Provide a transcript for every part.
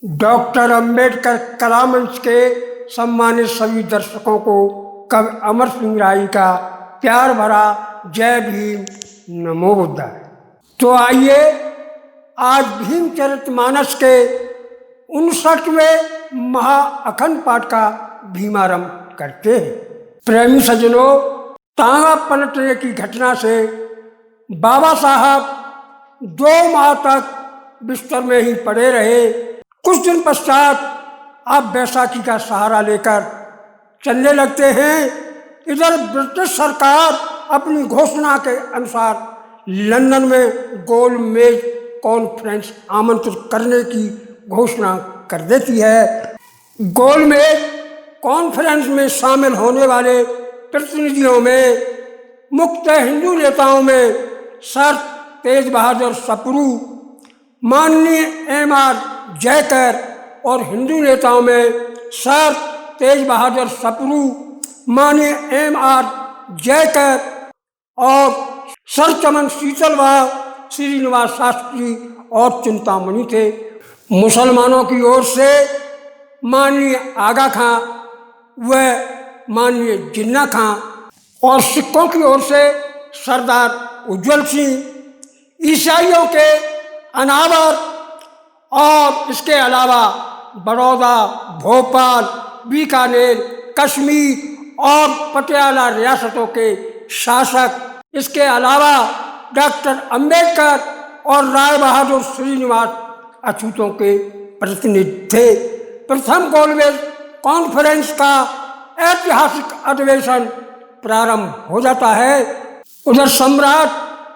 Doctor Ambedkar कला मंच के सम्मानित सभी दर्शकों को कवि अमर सिंह राय का प्यार भरा जय भीम नमो बुद्धाय। तो आइए आज भीमचरितमानस के 59वें महाअखंड पाठ का भीमारंभ करते हैं। प्रेमी सज्जनों, तांगा पलटने की घटना से बाबा साहब 2 माह तक बिस्तर में ही पड़े रहे। कुछ दिन पश्चात आप बैसाखी का सहारा लेकर चलने लगते हैं। इधर ब्रिटिश सरकार अपनी घोषणा के अनुसार लंदन में गोल मेज कॉन्फ्रेंस आमंत्रित करने की घोषणा कर देती है। गोल मेज कॉन्फ्रेंस में शामिल होने वाले प्रतिनिधियों में मुख्य हिंदू नेताओं में सर तेज बहादुर सप्रू, माननीय M.R. जयकर और हिंदू नेताओं में सर तेज बहादुर सप्रू, माननीय M.R. जयकर और सर चमन शीतल व श्रीनिवास शास्त्री और चिंतामणि थे। मुसलमानों की ओर से माननीय आगा खां व माननीय जिन्ना खां और सिखों की ओर से सरदार उज्जवल सिंह, ईसाइयों के अनावर और इसके अलावा बड़ौदा, भोपाल, बीकानेर, कश्मीर और पटियाला रियासतों के शासक, इसके अलावा डॉक्टर अंबेडकर और राय बहादुर श्रीनिवास अछूतों के प्रतिनिधि थे। प्रथम गोलमेज कॉन्फ्रेंस का ऐतिहासिक अधिवेशन प्रारंभ हो जाता है। उधर सम्राट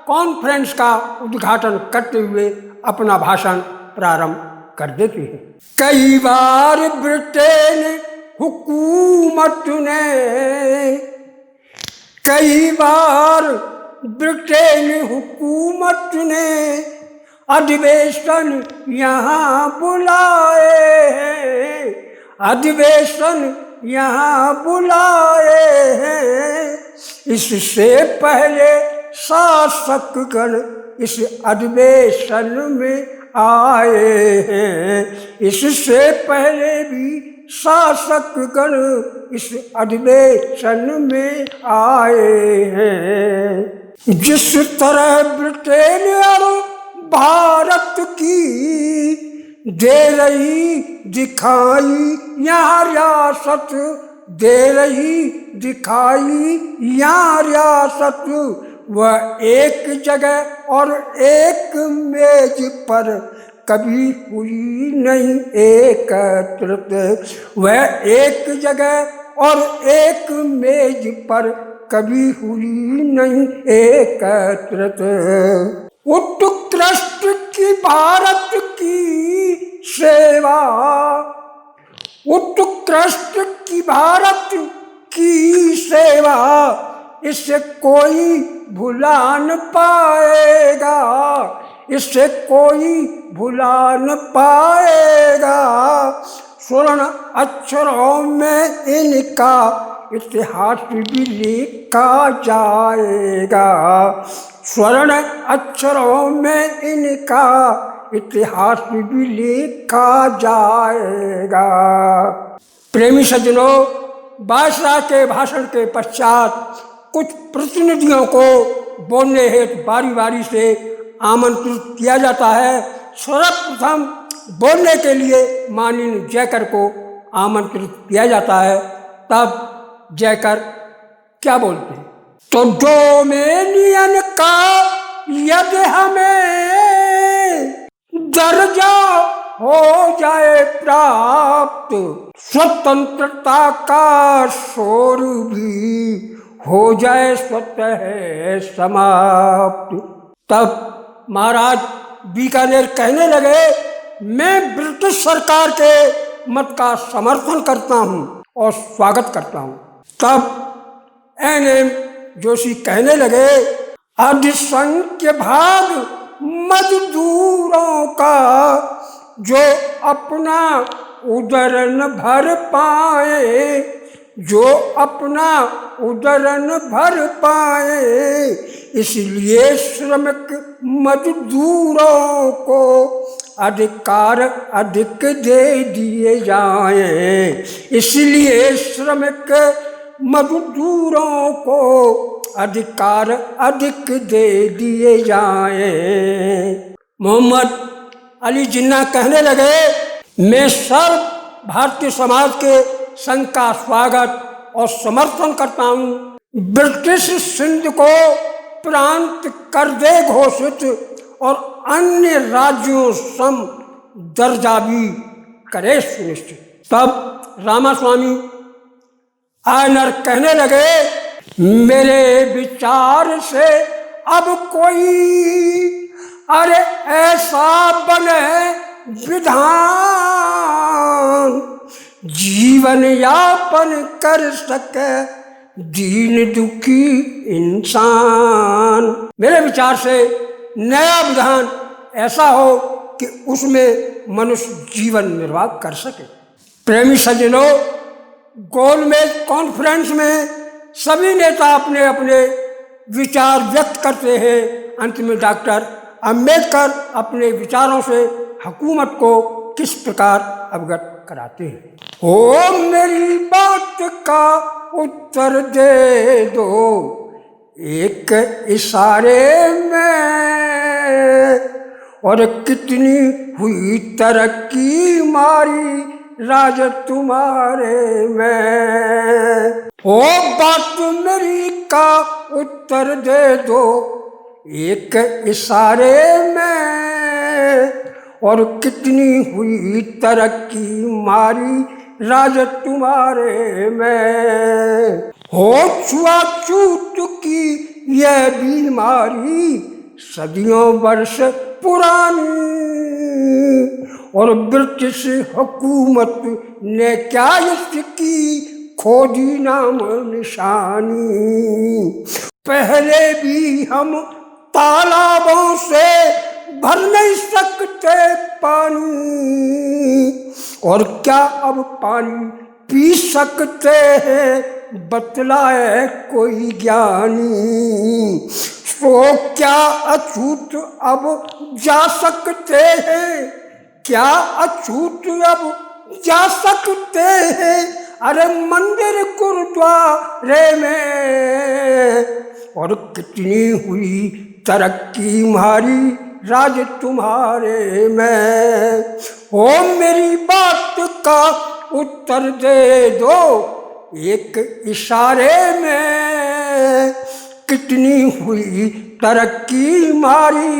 कॉन्फ्रेंस का उद्घाटन करते हुए अपना भाषण प्रारंभ कर देती है। कई बार ब्रिटेन हुकूमत ने, कई बार ब्रिटेन हुकूमत ने अधिवेशन यहाँ बुलाए हैं, अधिवेशन यहाँ बुलाए हैं। इससे पहले शासकगण इस अधिवेशन में आए हैं, इससे पहले भी शासकगण इस अधिवेशन में आए हैं। जिस तरह ब्रिटेन और भारत की दे रही दिखाई यहाँ रियासत, दे रही दिखाई यहाँ रियासत, वह एक जगह और एक मेज पर कभी हुई नहीं एकत्रित, वह एक जगह और एक मेज पर कभी हुई नहीं एकत्रित। उत्कृष्ट की भारत की सेवा, उत्कृष्ट की भारत की सेवा, इससे कोई भुला न पाएगा, इससे कोई भुला न पाएगा। स्वर्ण अक्षरों में इनका इतिहास भी लिखा जाएगा, स्वर्ण अक्षरों में इनका इतिहास भी लिखा जाएगा। प्रेमी सज्जनों, बादशाह के भाषण के पश्चात कुछ प्रतिनिधियों को बोलने हेतु बारी बारी से आमंत्रित किया जाता है। सर्वप्रथम बोलने के लिए माननीय जयकर को आमंत्रित किया जाता है। तब जयकर क्या बोलते हैं? तो डोमेनियन का यदि हमें दर्जा हो जाए प्राप्त, स्वतंत्रता का शोर भी हो जाए स्वतः समाप्त। तब महाराज बीकानेर कहने लगे, मैं ब्रिटिश सरकार के मत का समर्थन करता हूँ और स्वागत करता हूँ। तब N.M. जोशी कहने लगे, अधिसंख्य भाग मजदूरों का जो अपना उदर न भर पाए, जो अपना उदर न भर पाए, इसलिए श्रमिक मजदूरों को अधिकार अधिक दे दिए जाएं, इसलिए श्रमिक मजदूरों को अधिकार अधिक दे दिए जाएं। मोहम्मद अली जिन्ना कहने लगे, मैं सर्व भारतीय समाज के संघ का स्वागत और समर्थन करता हूँ। ब्रिटिश सिंध को प्रांत कर दे घोषित और अन्य राज्यों सम दर्जा भी करे सुनिश्चित। तब रामास्वामी आयनर कहने लगे, मेरे विचार से अब कोई अरे ऐसा बने विधान जीवन यापन कर सके दीन दुखी इंसान। मेरे विचार से नया विधान ऐसा हो कि उसमें मनुष्य जीवन निर्वाह कर सके। प्रेमी सज्जनों, गोलमेज कॉन्फ्रेंस में सभी नेता अपने अपने विचार व्यक्त करते हैं। अंत में डॉक्टर अंबेडकर अपने विचारों से हुकूमत को किस प्रकार अवगत कराते हैं। ओ मेरी बात का उत्तर दे दो एक इशारे में, और कितनी हुई तरक्की मारी राज तुम्हारे में। ओ बात मेरी का उत्तर दे दो एक इशारे में, और कितनी हुई तरक्की मारी राज तुम्हारे में। हो छुआछूत की यह बीमारी सदियों वर्ष पुरानी, और ब्रिटिश हुकूमत ने क्या इसकी खोजी नाम निशानी। पहले भी हम तालाबों से भर नहीं सकते पानी, और क्या अब पानी पी सकते हैं बतलाए कोई ज्ञानी। तो क्या अछूत अब जा सकते हैं, क्या अछूत अब जा सकते हैं अरे मंदिर गुरुद्वारे में। और कितनी हुई तरक्की हमारी राज तुम्हारे में। ओ मेरी बात का उत्तर दे दो एक इशारे में, कितनी हुई तरक्की हमारी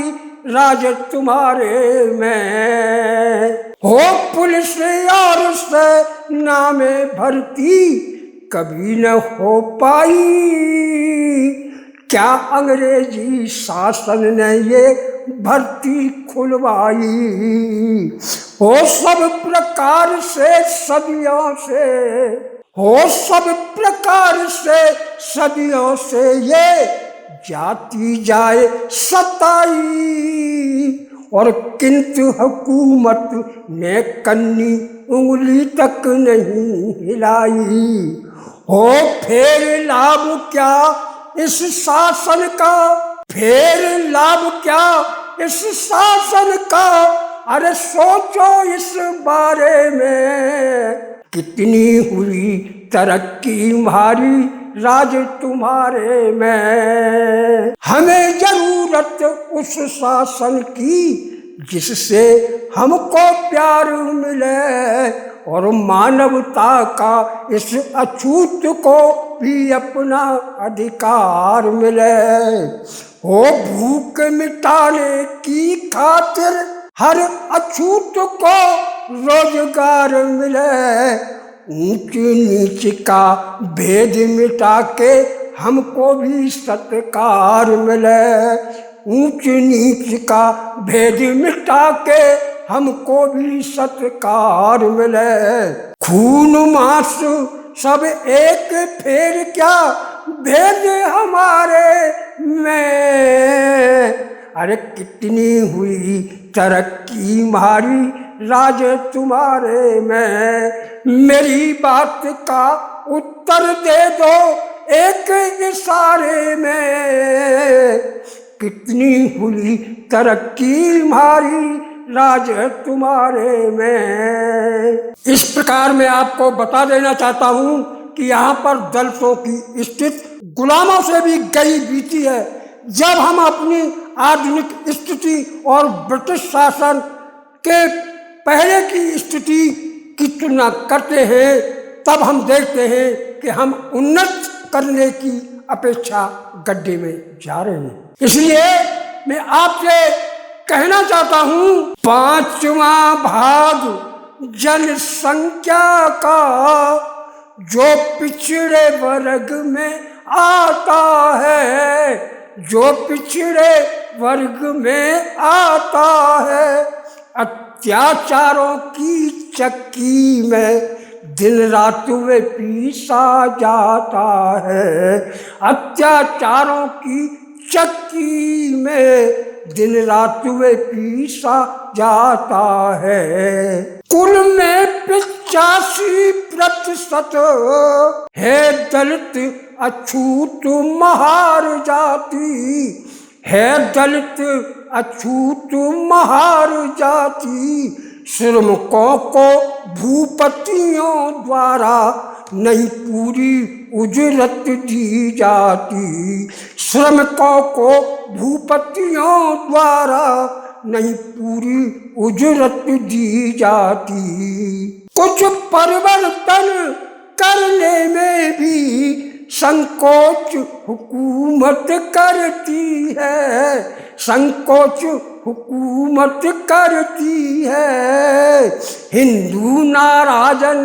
राज तुम्हारे में। हो पुलिस और सेना में भर्ती कभी न हो पाई, क्या अंग्रेजी शासन ने ये भर्ती खुलवाई। हो सब प्रकार से सदियों से, हो सब प्रकार से सदियों से ये जाती जाए सताई, और किंतु हुकूमत ने कन्नी उंगली तक नहीं हिलाई। हो फिर लाभ क्या इस शासन का, फिर लाभ क्या इस शासन का, अरे सोचो इस बारे में। कितनी हुई तरक्की हमारी राज तुम्हारे में। हमें जरूरत उस शासन की जिससे हमको प्यार मिले, और मानवता का इस अछूत को भी अपना अधिकार मिले। हो भूख मिटाने की खातिर हर अछूत को रोजगार मिले, ऊंच नीच का भेद मिटा के हमको भी सत्कार मिले। ऊंच नीच का भेद मिटा के हमको भी सत्कार मिले। खून मांस सब एक फेर क्या भेद हमारे में। अरे कितनी हुई तरक्की हमारी राज तुम्हारे में। मेरी बात का उत्तर दे दो एक इशारे में, कितनी हुई तरक्की हमारी राज है तुम्हारे में। इस प्रकार मैं आपको बता देना चाहता हूँ कि यहाँ पर दलितों की स्थिति गुलामों से भी गई बीती है। जब हम अपनी आधुनिक स्थिति और ब्रिटिश शासन के पहले की स्थिति की तुलना करते हैं तब हम देखते हैं कि हम उन्नत करने की अपेक्षा गड्ढे में जा रहे हैं। इसलिए मैं आपसे कहना चाहता हूं, 5वां भाग जनसंख्या का जो पिछड़े वर्ग में आता है, जो पिछड़े वर्ग में आता है, अत्याचारों की चक्की में दिन रात वे पीसा जाता है। अत्याचारों की चक्की में दिन रात वे पीसा जाता है। कुल में 85% है दलित अछूत महार जाति, है दलित अछूत महार जाति। श्रमिकों को भूपतियों द्वारा नहीं पूरी उजरत दी जाती, श्रमिकों को भूपतियों द्वारा नहीं पूरी उजरत दी जाती। कुछ परिवर्तन करने में भी संकोच हुकूमत करती है, संकोच हुकूमत करती है। हिंदू नाराजन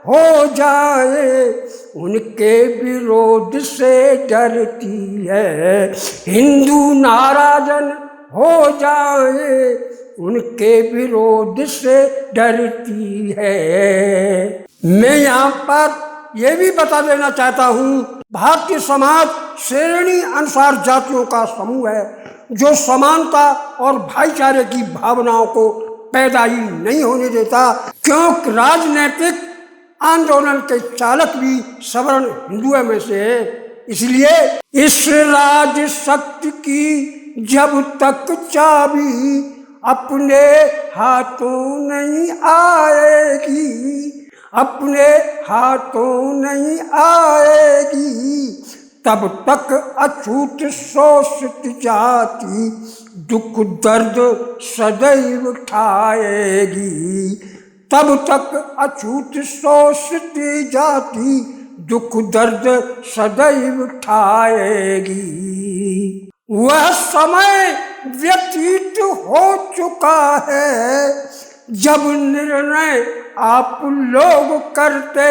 हो जाए उनके विरोध से डरती है, हिंदू नाराजन हो जाए उनके विरोध से डरती है। मैं यहाँ पर यह भी बता देना चाहता हूँ, भारतीय समाज श्रेणी अनुसार जातियों का समूह है जो समानता और भाईचारे की भावनाओं को पैदा ही नहीं होने देता, क्योंकि राजनीतिक आंदोलन के चालक भी सवर्ण हिंदुओं में से है। इसलिए इस राज शक्ति की जब तक चाबी अपने हाथों नहीं आएगी, अपने हाथों नहीं आएगी, तब तक अछूत शोषित जाति दुख दर्द सदैव उठाएगी, तब तक अछूत शोषित जाति दुख दर्द सदैव उठाएगी। वह समय व्यतीत हो चुका है जब निर्णय आप लोग करते,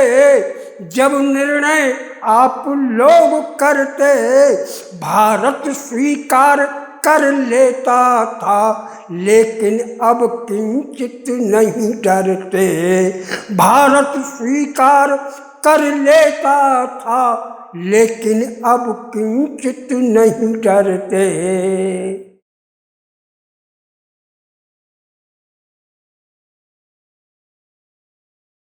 जब निर्णय आप लोग करते, भारत स्वीकार कर लेता था लेकिन अब किंचित नहीं डरते, भारत स्वीकार कर लेता था लेकिन अब किंचित नहीं डरते।